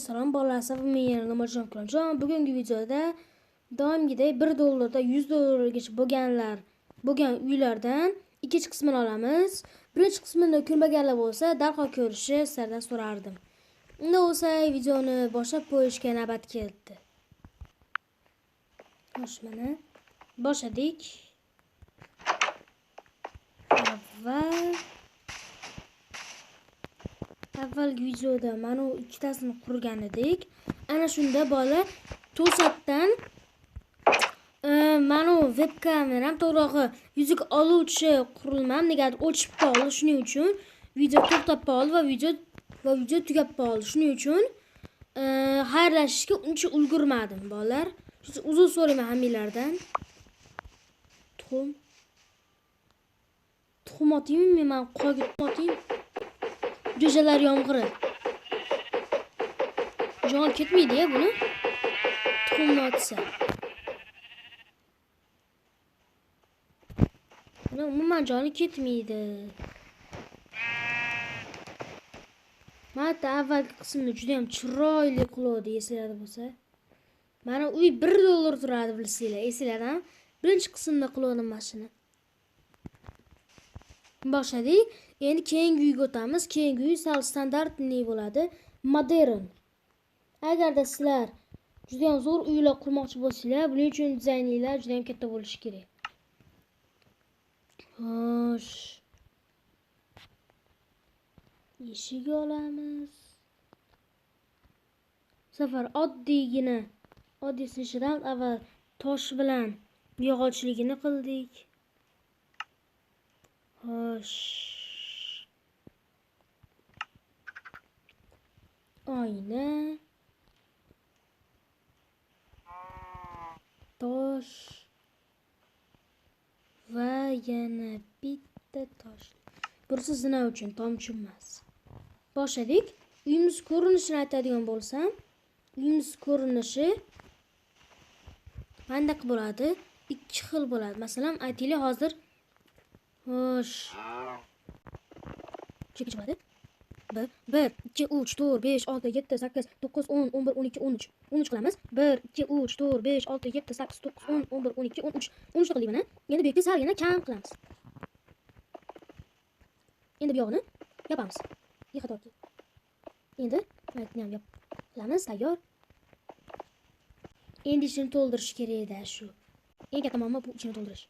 Assalom bolalar, men yana Namojon Qulonjon. Bugungi videoda doimgidek $1 $100 bo'lgan uylardan ikkinchi qismini olamiz. Birinchi qismini ko'rmaganlar bo'lsa, darhol ko'rishni sizlardan so'rardim. Unda bo'lsa, videoni boshlab qo'yishga navbat keldi. Xo'sh, mana boshladik. Avvalgi videoda mana u ikkitasini qurgan edik. Ana shunda bola to'satdan mana u webkameram to'g'ri yuzuk oluvchi qurilmam negadir o'chib qoldi. Shuning uchun video to'xtab qoldi va video tugab qoldi. Shuning uchun xayrlashishga uncha ulgurmadim bolalar. Uzr so'rayman hammanglardan. Tuxum otaymi? Men qo'yga otaymi? Jo'jalar yomg'iri. Jon ketmaydi-ya buni. Tuxumni otsa. Buni umuman joni ketmaydi. Mana avvalgi qismni juda ham chiroyli qildi, esinglarda bo'lsa. Mana uy $1 turadi, bilsanglar, esinglardan. Birinchi qismda qildim mashina. Boshladik. Endi keyingi uyga o'tamiz. Keyingi uy sal standartniy bo'ladi, modern. Agarda sizlar juda ham zo'r uylar qurmoqchi bo'lsanglar, buning uchun dizayninglar juda ham katta bo'lishi kerak. Xo'sh. Eshik olamiz. Bu safar oddiy shishidan avval tosh bilan yog'ochligini qildik. Xo'sh. Oyna. Tosh. Va yana bitta tosh. Bursi zina uchun, tomchi emas. Boshladik. Uyimiz ko'rinishini aytadigan bo'lsam, uyimiz ko'rinishi qanday bo'ladi? Ikki xil bo'ladi. Masalan, aytaylik hozir. Xo'sh. Chekich bo'ladi. 1 2 3 4 5 6 7 8 9 10 11 12 13 13 qilamiz. 1 2 3 4 5 6 7 8 9 10 11 12 13 13 qildik mana. Endi bu yerga salgina kam qilamiz. Endi bu yog'ini yopamiz. Yig'atoki. Endi maytni ham qilamiz, tayyor. Endi ichini to'ldirish kerak edi shu. Eng katta muammo bu ichini to'ldirish.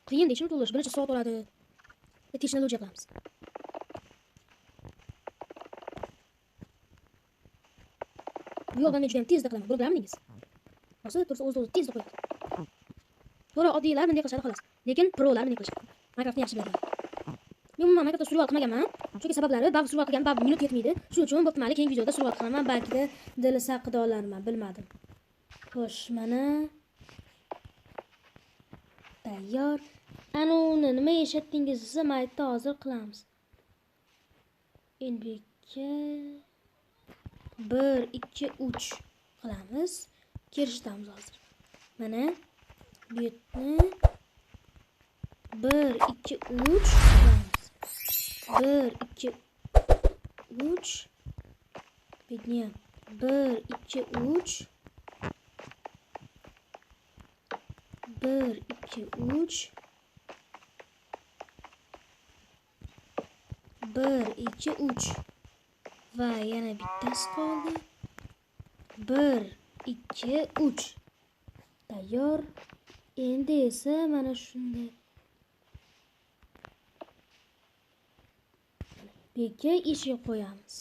Qiyin ichini to'ldirish, bir necha soat oladi. Texnologiya qilamiz. Bu yo'ldan juda ham tezda qilaman. Buni bilamidingiz? Hozir tursa o'z-o'zi tezda qo'yadi. To'g'ri, oddiylar bunday qilishadi xolos. Lekin prolar bunday qilishadi. Minecraftni yaxshi biladi. Men umuman Minecraftda survival qilmaganman. Chunki sabablari ba'zi survival qilgan, ba'zi minut yetmaydi. Shuning uchun bo'pti, mayli, keyingi videoda survival qilaman. Balki dili saqida olarman, bilmadim. Xo'sh, mana tayyor. Ana uni nima yashatdingiz desa, maytda hozir qilamiz. Endi 1 2 3 qilamiz. Kirishamiz hozir. Mana bu yerni 1 2 3 qilamiz. 1 2 3 bitni 1 2 3 1 2 3 1 2 3 va yana bittasi qoldi. 1 2 3 tayyor. Endi esa mana shunday beka eshik qo'yamiz.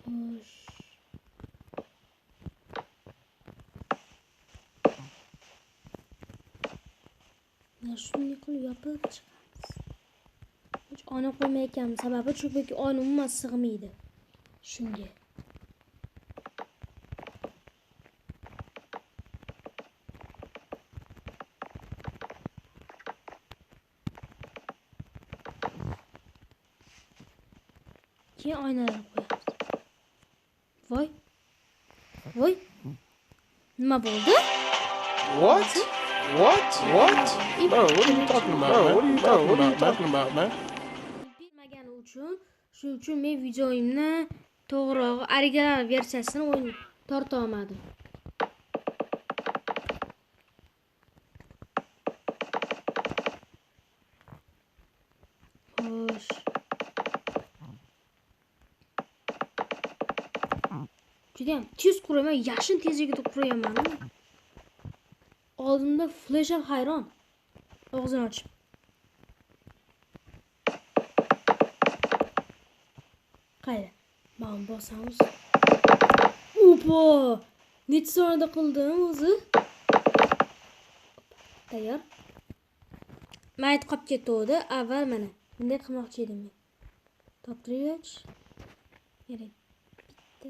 Xo'sh. Shunday qilib yopib chiqamiz. Hech oyna qo'ymayotganmiz, sababi chunki oyna umuman sig'maydi. Shunga. Keyin oynalar qo'yamiz. Voy. Nima bo'ldi? What? What? Bro, what are you talking about, man? Bilmagani uchun, shuning uchun men videoimni to'g'rirog'i original versiyasini torta olmadim. Xo'sh. Judayam tez quraman, yashin tezligida quraman. Oldimda flash ham hayron. Og'zini ochib. Qayda? Men bosamiz. Opa! Necha soniyada qildim o'zi? Tayyor. Mayt qolib ketdi. Avval mana bunday qilmoqchi edim men. Toptirgach. Kerak. Bitta.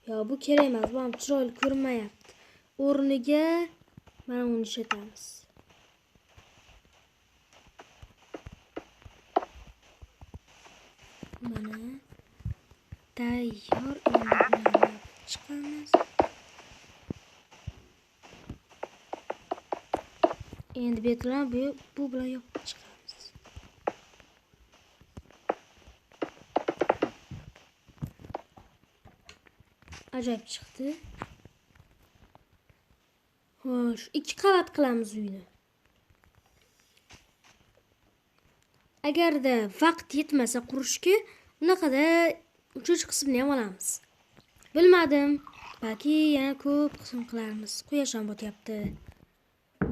Yo, bu kerak emas. Bu ham chiroyli ko'rinmayapti. O'rniga mana uni ishlatamiz. Mana tayyor. Endi chiqamiz. Endi betran bu bilan yopib chiqamiz. Ajoyib chiqdi. Xo'sh, 2 qavat qilamiz uyni. Agarda vaqt yetmasa qurishga, unaqada 3-qismini ham olamiz. Bilmadim, balki yana ko'p qism qilarmiz. Quyosh ham botyapti.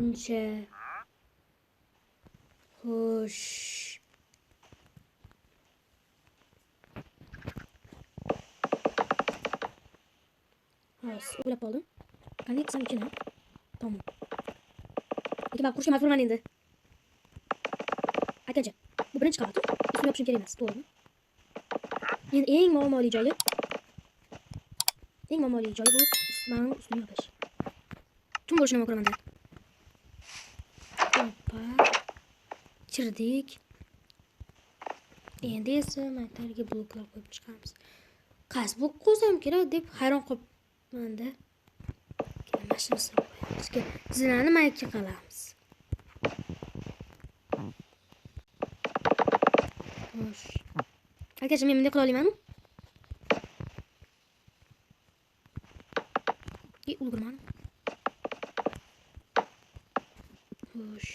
Uncha. Xo'sh. Xo'sh, o'ylab qoldim. Qanday qilsam ekan? Tamam. Lekin men qurishga majburman endi. Aytgancha, bu birinchi qavat. Ustini yopishim kerak emas, to'g'rimi? Endi eng muammoli joyi bu mana ustini yopish. Kim bo'lishini men ko'raman. Hoppa. Chirdik. Endi esa maytariga bloklar qo'yib chiqamiz. Qaysi blok qo'ysam kerak deb hayron qolibman-da. Mashinasini qo'yamiz. Zinani mayga qilamiz. Xo'sh. Akacha, men bunday qila olamanmi? Ulgurman. Xo'sh.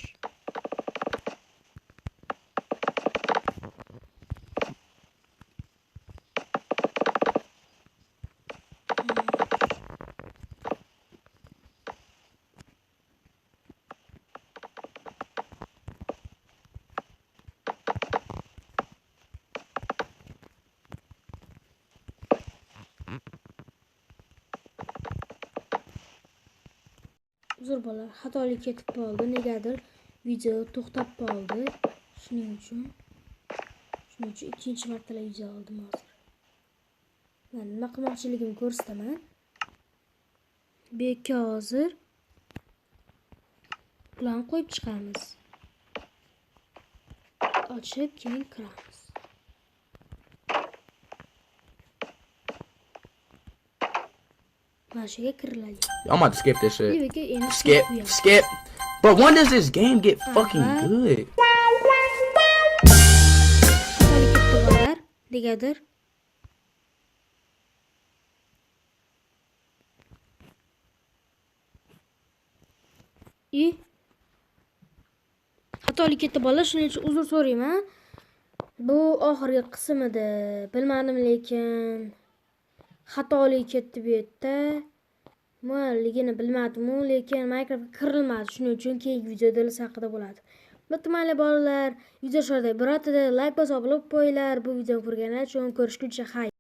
Uzr bola, xatolik ketib qoldi. Negadir video to'xtab qoldi. Shuning uchun ikkinchi marta video oldim hozir. Men nima qilmoqchiligimni ko'rsataman. Bekka hozir plan qo'yib chiqamiz. Ochib, keyin kiramiz. I'm about to skip this shit. Skip. But when does this game get fucking good? Negadir? Xatolik ketdi bolalar, shuning uchun uzr so'rayman. Bu oxirgi qism edi. Bilmadim, lekin xatolik ketdi bu yerda. Nimaligini bilmadim, lekin Minecraft kirilmadi. Shuning uchun keyingi videoda haqida bo'ladi. Unutmanglar bolalar, video sho'rday birortada like bosib olib qo'yinglar. Bu videoni ko'rganlar uchun ko'rishguncha xayr.